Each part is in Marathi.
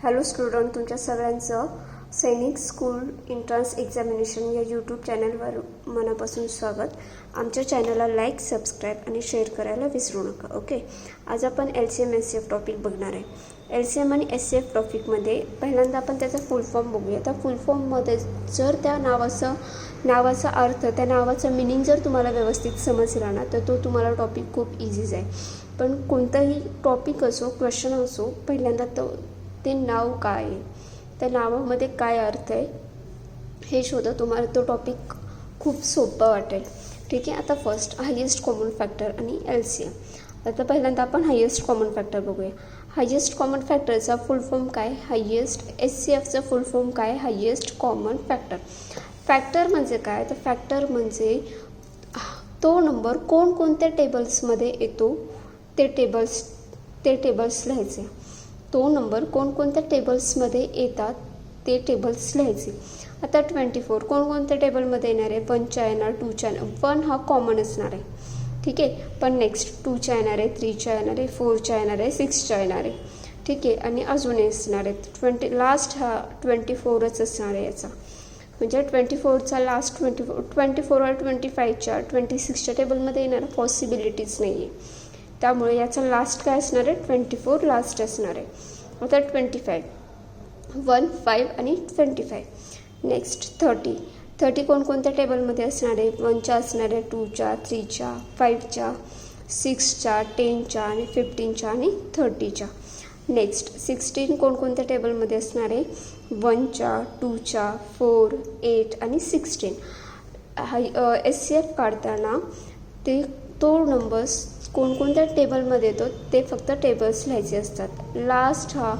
हॅलो स्टुडंट, तुमच्या सगळ्यांचं सैनिक स्कूल एंट्रन्स एक्झामिनेशन या यूट्यूब चॅनलवर मनापासून स्वागत. आमच्या चॅनलला लाईक, सबस्क्राईब आणि शेअर करायला विसरू नका. ओके, आज आपण LCM SCF टॉपिक बघणार आहे. LCM आणि SCF टॉपिकमध्ये पहिल्यांदा आपण त्याचा फुल फॉर्म बघूया. त्या फुल फॉर्ममध्ये जर त्या नावाचा अर्थ, त्या नावाचं मिनिंग जर तुम्हाला व्यवस्थित समजला ना, तर तो तुम्हाला टॉपिक खूप इझीच आहे. पण कोणताही टॉपिक असो, क्वेश्चन असो, पहिल्यांदा ते नाव काय आहे, त्या नावामध्ये काय अर्थ आहे हे शोधा. तुम्हाला तो टॉपिक खूप सोपं वाटेल. ठीक आहे. आता फर्स्ट हायेस्ट कॉमन फॅक्टर आणि LCM. आता पहिल्यांदा आपण हायेस्ट कॉमन फॅक्टर बघूया. हायेस्ट कॉमन फॅक्टरचा फुल फॉर्म काय? हायेस्ट. SCFचा फुल फॉर्म काय? Highest common factor. फॅक्टर म्हणजे काय? तर फॅक्टर म्हणजे तो नंबर कोणकोणत्या टेबल्समध्ये येतो ते टेबल्स लिहायचे. तो नंबर कोणकोणत्या टेबल्समध्ये येतात ते टेबल्स लिहायचे. आता 24 कोणकोणत्या टेबलमध्ये येणार आहे? 1च्या येणार, 2च्या येणार. 1 हा कॉमन असणार आहे. ठीक आहे. पण नेक्स्ट 2च्या येणार आहे, 3च्या येणार आहे, 4च्या येणार आहे, 6च्या येणार आहे. ठीक आहे. आणि अजूनही असणार आहेत. लास्ट हा 24च असणार आहे याचा. म्हणजे 24चा लास्ट 24 और 25च्या 26च्या टेबलमध्ये येणार पॉसिबिलिटीज नाही आहे. त्यामुळे याचा लास्ट काय असणार आहे? 24 लास्ट असणार आहे. आता 25 1, 5 आणि 25. नेक्स्ट 30 कोणकोणत्या टेबलमध्ये असणार आहे? 1च्या असणार आहे, 2च्या, 3च्या, 5च्या, 6च्या, 10च्या आणि 15च्या आणि 30च्या. नेक्स्ट 16 कोणकोणत्या टेबलमध्ये असणार आहे? 1च्या, 2च्या, 4, 8 आणि 16. SCF काढताना तो नंबर्स कोणकोणत्या टेबलमध्ये येतो ते फक्त टेबल्स लिहायचे असतात. लास्ट हा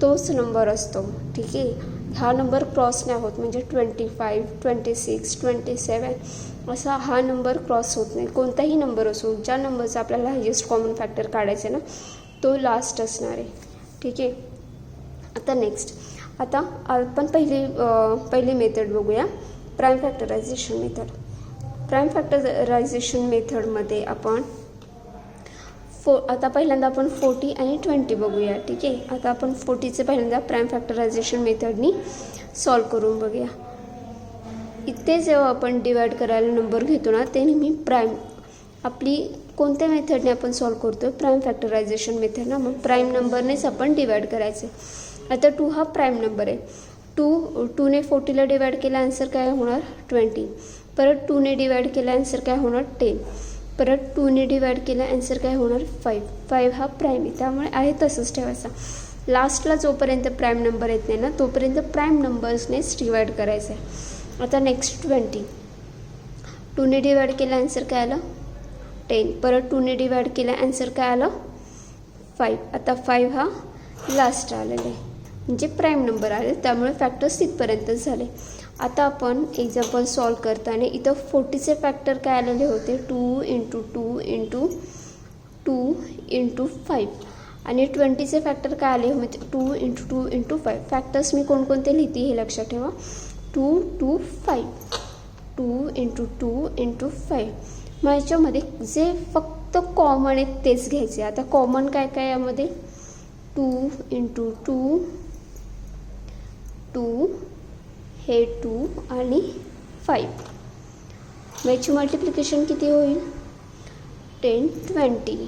तोच नंबर असतो. ठीक आहे. हा नंबर क्रॉस नाही होत. म्हणजे 25, 26, 27 असा हा नंबर क्रॉस होत नाही. कोणताही नंबर असो, ज्या नंबरचा आपल्याला हायेस्ट कॉमन फॅक्टर काढायचा ना, तो लास्ट असणार आहे. ठीक आहे. आता नेक्स्ट आता आपण पहिली मेथड बघूया, prime factorisation method. Prime factorisation मेथडमध्ये आपण आता पहिल्यांदा आपण 40 आणि 20 बघूया. ठीक आहे. आता आपण 40चे पहिल्यांदा प्राईम फॅक्टरायझेशन मेथडनी सॉल्व करून बघूया. इथे जेव्हा आपण डिवाइड करायला नंबर घेतो ना, ते नेहमी प्राईम आपली कोणत्या मेथडने आपण सॉल्व करतो? प्राईम फॅक्टरायझेशन मेथड ना. मग प्राईम नंबरनेच आपण डिवाइड करायचे. आता 2 हा प्राईम नंबर आहे. 2ने 40ला डिवाइड केला, आन्सर काय होणार? 20. परत 2ने डिवाइड केला, आन्सर काय होणार? 10. परत 2ने डिवाइड केला, आन्सर काय होणार? 5 हा प्राईम आहे. त्यामुळे आहे तसंच ठेवायचा. लास्टला जोपर्यंत प्राईम नंबर येत नाही ना, तोपर्यंत प्राईम नंबर्सनेच डिवाइड करायचं आहे. आता नेक्स्ट 20. 2ने डिवाइड केला, आन्सर काय आलं? 10. परत 2ने डिवाइड केला, आन्सर काय आलं? 5. आता 5 हा लास्ट आलेला आहे, म्हणजे प्राईम नंबर आले. त्यामुळे फॅक्टर्स तिथपर्यंतच झाले. आता आपण एक्झाम्पल सॉल्व करताना इथं 40चे फॅक्टर काय आलेले होते? 2 × 2 × 2 × 5. आणि 20चे फॅक्टर काय आले? म्हणजे 2 × 2 × 5. फॅक्टर्स मी कोणकोणते लिहिते हे लक्षात ठेवा. 2 to 5, 2 × 2 × 5. मग याच्यामध्ये जे फक्त कॉमन आहेत तेच घ्यायचे. आता कॉमन काय काय यामध्ये? 2 × 2, 2 हे 2 आणि 5. मग याची मल्टिप्लिकेशन किती होईल? 10, 20.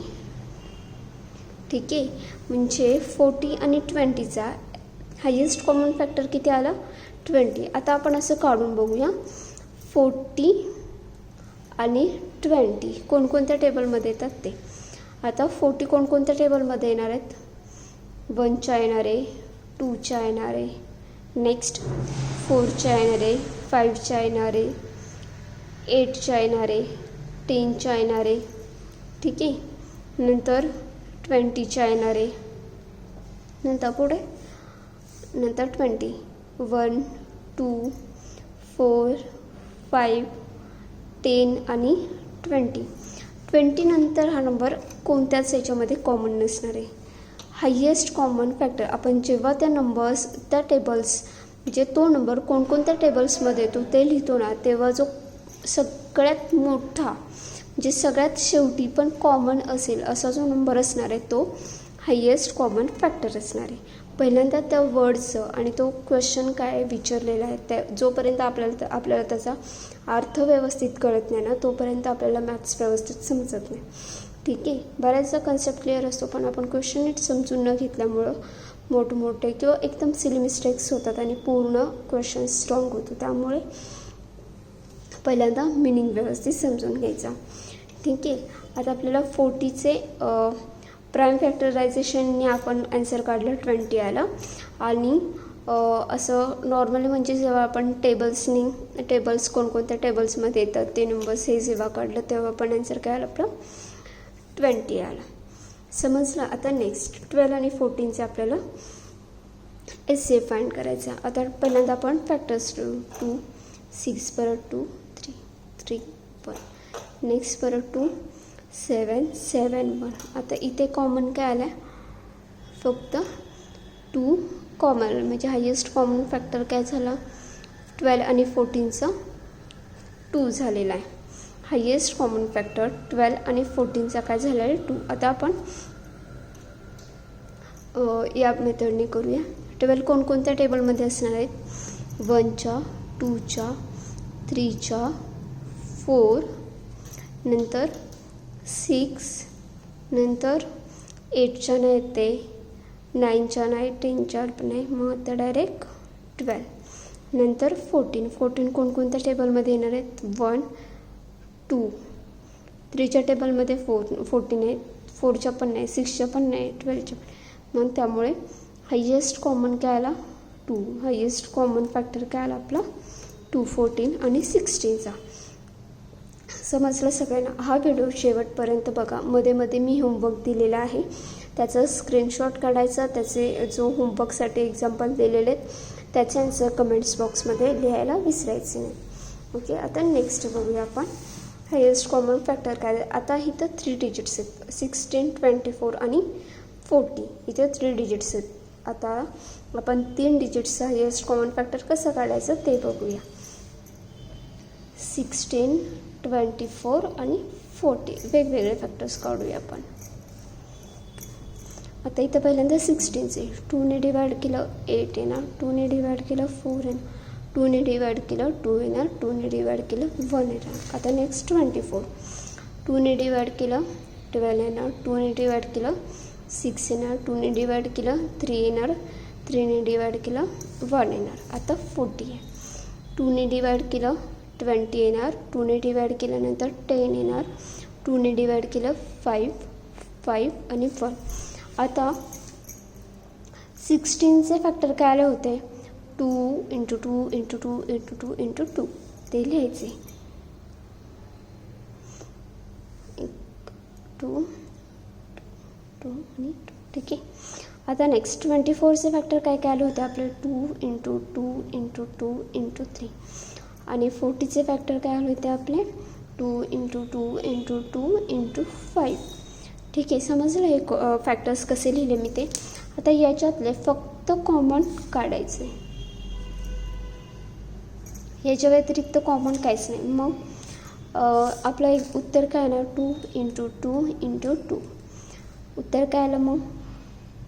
ठीक आहे. म्हणजे 40 आणि 20चा हायेस्ट कॉमन फॅक्टर किती आला? 20. आता आपण असं काढून बघूया. 40 आणि 20 कोणकोणत्या टेबलमध्ये येतात ते. आता 40 कोणकोणत्या टेबलमध्ये येणार आहेत? 1च्या येणार आहे, 2च्या येणार आहे, नेक्स्ट 4च्या येणार आहे, 5च्या येणार आहे, 8च्या येणार आहे, 10च्या येणार आहे. ठीक आहे. नंतर 20च्या येणार आहे. नंतर पुढे 20 1, 2, 4, 5, 10 आणि 20 नंतर हा नंबर कोणत्याच याच्यामध्ये कॉमन नसणार आहे. हायेस्ट कॉमन फॅक्टर आपण जेव्हा त्या नंबर्स, त्या टेबल्स, म्हणजे तो नंबर कोणकोणत्या टेबल्समध्ये येतो ते लिहितो ना, तेव्हा जो सगळ्यात मोठा, म्हणजे सगळ्यात शेवटी पण कॉमन असेल असा जो नंबर असणार आहे तो हायेस्ट कॉमन फॅक्टर असणार आहे. पहिल्यांदा त्या वर्डचं आणि तो क्वेश्चन काय विचारलेला आहे त्या जोपर्यंत आपल्याला त्याचा अर्थ व्यवस्थित कळत नाही ना तोपर्यंत आपल्याला मॅथ्स व्यवस्थित समजत नाही. ठीक आहे, बऱ्याचदा कन्सेप्ट क्लिअर असतो पण आपण क्वेश्चन नीट समजून न घेतल्यामुळं मोठमोठे किंवा एकदम सिली मिस्टेक्स होतात आणि पूर्ण क्वेश्चन स्ट्रॉंग होतो. त्यामुळे पहिल्यांदा मिनिंग व्यवस्थित समजून घ्यायचा. ठीक आहे, आता आपल्याला 40चे प्राईम फॅक्टरायझेशनने आपण आन्सर काढलं 20 आला. आणि असं नॉर्मली म्हणजे जेव्हा आपण टेबल्स कोणकोणत्या टेबल्समध्ये येतात ते नंबर्स हे जेव्हा काढलं तेव्हा आपण आन्सर काय आलं आपलं 20 आला. समजलं. आता नेक्स्ट 12 आणि 14चे आपल्याला SCF फाइंड करायचा. आता पहिल्यांदा आपण फॅक्टर्स 2 6 परत 2 3 3 1 नेक्स्ट परत 2 7 7 1. आता इथे कॉमन काय आलं फक्त 2 कॉमन म्हणजे हायेस्ट कॉमन फॅक्टर काय झाला 12 आणि 14चं 2 झालेला आहे. हायेस्ट कॉमन फॅक्टर 12 आणि 14चा काय झाला आहे 2. आता आपण या मेथडने करूया. 12 कोणकोणत्या टेबलमध्ये असणार आहेत 1च्या 2च्या 3च्या 4 नंतर 6 नंतर 8च्या नाही ते 9च्या नाही 10च्या नाही मग आता डायरेक्ट 12 नंतर 14 कोणकोणत्या टेबलमध्ये येणार आहेत 1 2 3च्या टेबलमध्ये 14 आहे 4च्या पण नाही 6च्या पण नाही 12च्या पण. मग त्यामुळे हायेस्ट कॉमन काय आला 2. हायेस्ट कॉमन फॅक्टर काय आला आपला 2 14 आणि 16चा. समजलं सगळ्यांना. हा व्हिडिओ शेवटपर्यंत बघा. मध्ये मी होमवर्क दिलेला आहे त्याचा स्क्रीनशॉट काढायचा. त्याचे जो होमवर्कसाठी एक्झाम्पल दिलेले आहेत त्याचे आन्सर कमेंट्स बॉक्समध्ये लिहायला विसरायचे नाही. ओके, आता नेक्स्ट बघूया आपण हायेस्ट कॉमन फॅक्टर काय. आता इथं 3 डिजिट्स आहेत 16 24 आणि 40. इथे 3 डिजिट्स आहेत. आता आपण 3 डिजिट्सचा हायेस्ट कॉमन फॅक्टर कसं काढायचं ते बघूया. 16 24 आणि 40 वेगवेगळे फॅक्टर्स काढूया आपण. आता इथं पहिल्यांदा 16चे 2ने डिवाइड केलं 8 येणार 2ने डिवाइड केलं 4 येणार 2ने डिवाइड केलं 2 येणार 2ने डिवाइड केलं 1 येणार. आता नेक्स्ट 24 2ने डिवाइड केलं 12 येणार 2ने डिवाइड केलं 6 येणार 2ने डिवाइड केलं 3 येणार 3ने डिवाइड केलं 1 येणार. आता 40 आहे 2ने डिवाइड केलं 20 येणार 2ने डिवाइड केल्यानंतर 10 येणार 2ने डिवाइड केलं 5 आणि 1. आता 16चे फॅक्टर काय आले होते 2 × 2 × 2 × 2 × 2 ते लिहायचे 2 2 आणि 2. ठीक आहे. आता नेक्स्ट 24चे फॅक्टर काय आले होते आपले 2 × 2 × 2 × 3 आणि 40चे फॅक्टर काय आले होते आपले 2 × 2 × 2 × 5. ठीक आहे, समजलं हे फॅक्टर्स कसे लिहिले मी ते. आता याच्यातले फक्त कॉमन काढायचे. याच्या व्यतिरिक्त कॉमन काहीच नाही. मग आपलं एक उत्तर काय आलं 2 × 2 × 2. उत्तर काय आलं मग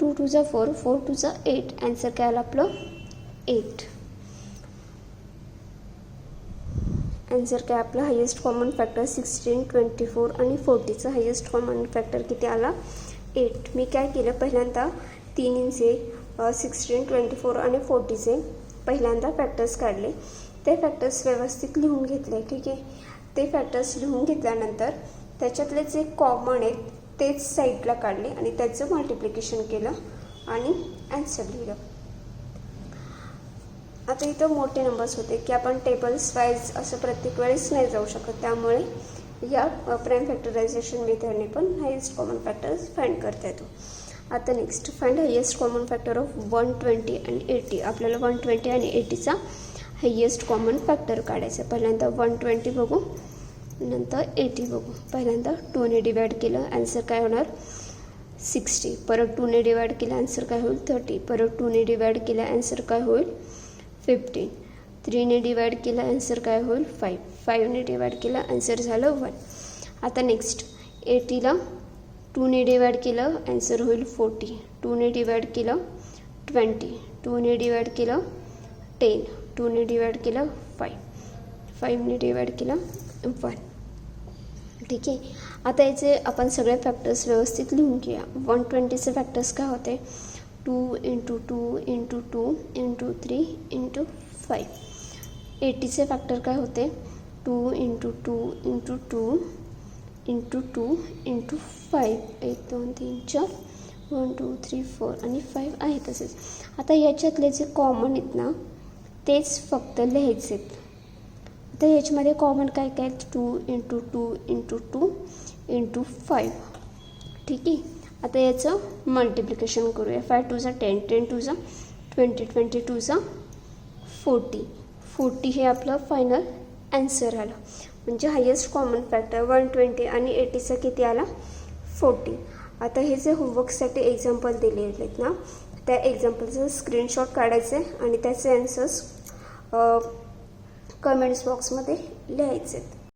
2 2 × 4 4 2 × 8. आन्सर काय आलं आपलं 8. आन्सर काय आपलं हायेस्ट कॉमन फॅक्टर 16 24 आणि 40चं हायेस्ट कॉमन फॅक्टर किती आला 8. मी काय केलं पहिल्यांदा 3चे 16 24 आणि 40चे पहिल्यांदा फॅक्टर्स काढले. ते फॅक्टर्स व्यवस्थित लिहून घेतले. ठीक आहे, ते फॅक्टर्स लिहून घेतल्यानंतर त्याच्यातले जे कॉमन आहेत तेच साईडला काढले आणि त्याचं मल्टिप्लिकेशन केलं आणि आन्सर लिहिलं. आता इथं मोठे नंबर्स होते की आपण टेबल्स वाईज असं प्रत्येक वेळेस नाही जाऊ शकत. त्यामुळे या प्राईम फॅक्टरायझेशन मेथडने पण हायेस्ट कॉमन फॅक्टर्स फाइंड करता येतो. आता next find highest common factor of 120 आणि 80. आपल्याला 120 आणि 80चा हायेस्ट कॉमन फॅक्टर काढायचा. पहिल्यांदा 120 बघू नंतर 80 बघू. पहिल्यांदा 2ने डिवाइड केलं आन्सर काय होणार 60. परत 2ने डिवाइड केलं आन्सर काय होईल 30. परत 2ने डिवाइड केलं आन्सर काय होईल 15. 3ने डिवाइड केलं आन्सर काय होईल 5. 5ने डिवाइड केलं आन्सर झालं 1. आता नेक्स्ट 80ला 2ने डिवाइड केलं ॲन्सर होईल 40. 2ने डिवाइड केलं 20. 2ने डिवाइड केलं 10. 2ने डिवाइड केलं 5. 5ने डिवाइड केलं 1. ठीक आहे. आता याचे आपण सगळे फॅक्टर्स व्यवस्थित लिहून घेऊया. 120चे फॅक्टर्स काय होते? 2 इंटू 2 इंटू 2 इंटू 3 इंटू 5. 80चे फॅक्टर काय होते? 2 इंटू 2 इंटू 2 इंटू 2 इंटू 5. 1 2 3 4 1 2 3 4 आणि 5 आहे तसेच. आता याच्यातले जे कॉमन आहेत ना तेच फक्त लिहायचे आहेत. आता याच्यामध्ये कॉमन काय काय? 2 इंटू 2 इंटू 2 इंटू 5. ठीक आहे. आता याचं मल्टिप्लिकेशन करूया. 5 2 10 10 2 20 20 2 40. 40 हे आपलं फायनल ॲन्सर आलं. म्हणजे हायेस्ट कॉमन फॅक्टर 120 आणि 80चा किती आला? 40. आता हे जे होमवर्कसाठी एक्झाम्पल दिलेले आहेत ना त्या एक्झाम्पलचं स्क्रीनशॉट काढायचे आणि त्याचे ॲन्सर्स कमेंट्स बॉक्समध्ये लिहायचे आहेत.